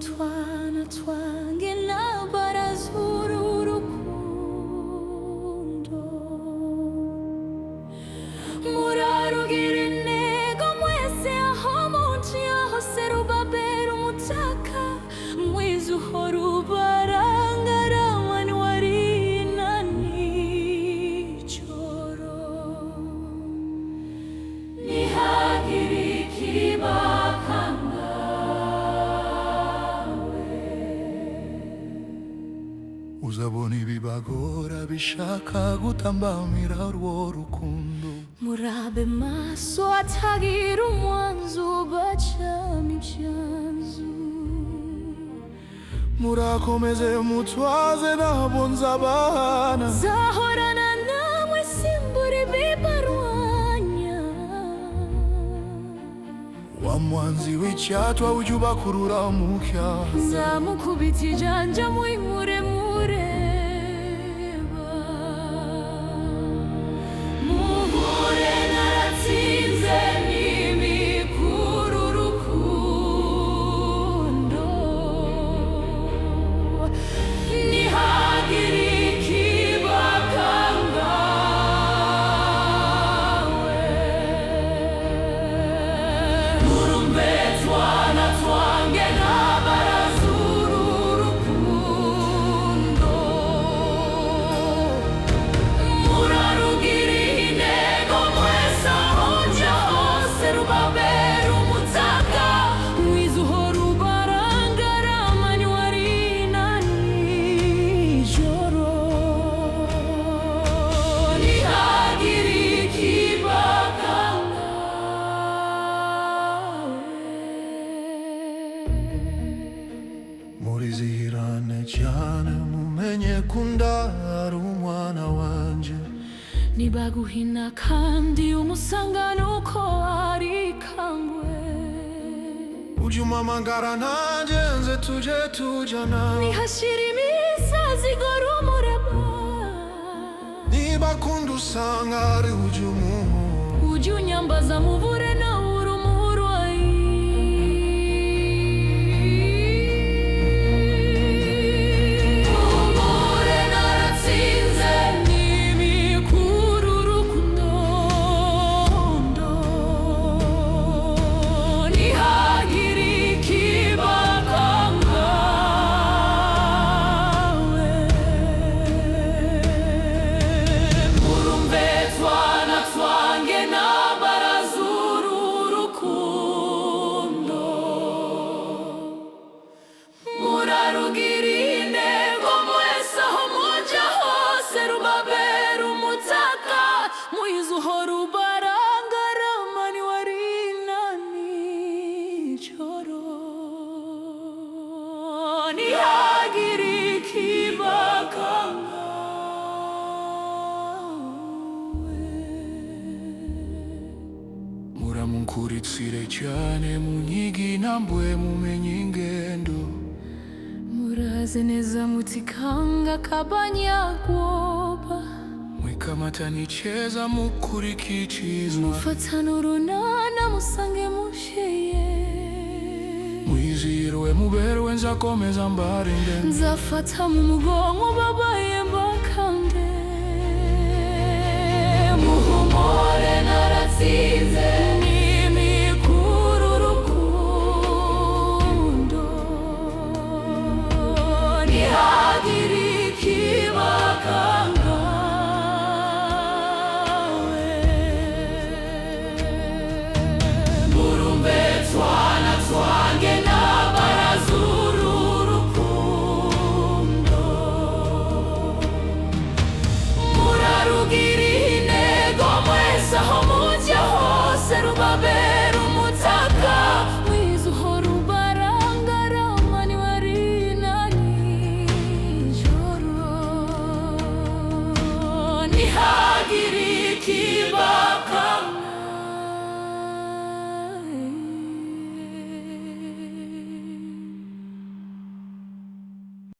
twana twange n'abarazuru urukundo murarugira intego mwese aho muciye hose rubabera umutaka mwiza uhora ubarangara mani warina nijoro ntihagire ikibakanga uzabona ibibagora bishaka gutambamira urwo rukundo murabe maso atagira umwanzu bacamo ibyanzu murakomeze mutwaze nabo nzabana zahorana namwe simbura ibibarwanya wa mwanzi w'icyatwa ujya ubakurura mu cyaha nzamukubita ijanja mwimure muhure naratsinze n'imikuru urukundo ntihagire ikibakanga murumve twana twange n'abarazuru urukundo murarugira intego mwese aho nja hose rubabera umutaka mwiza uhora ubarangara mani warina nijoro ntihagire ikibakanga murizihirane cyane mumenye ko ndari umwana wanje nibaguhina kandi umusangano uko ari kangwe ujya umpamagara nanjye nze tujye tujyana nihashira imisazi igora umuraba niba kundi usanga ari ujya umuhu ujya unyambaza muvure nawe uri umurwayi muhure naratsinze n'imikuru urukundo ntihagire ikibakanga murumve twana twange n'abarazuru urukundo murarugira intego mwese aho muja hose rubabera umutaka mwiza uhora ubarangara mani warina nijoro ntihagire ikibakanga muramunkuritsire cyane munyige intambwe mumenye ingendo muraze neza mutikanga kabanyagwoba mwikamatani cheza mukurikicizwa mufatana urunana musange musheye mwizirwe muberwe nzakomeza mbarinde nzafata mu mugongo babaye mbakande muhumure naratsinze n'imikuru urukundo ntihagire ikibakanga murumve twana twange n'abarazuru urukundo murarugira intego mwese aho mujya hose rubabera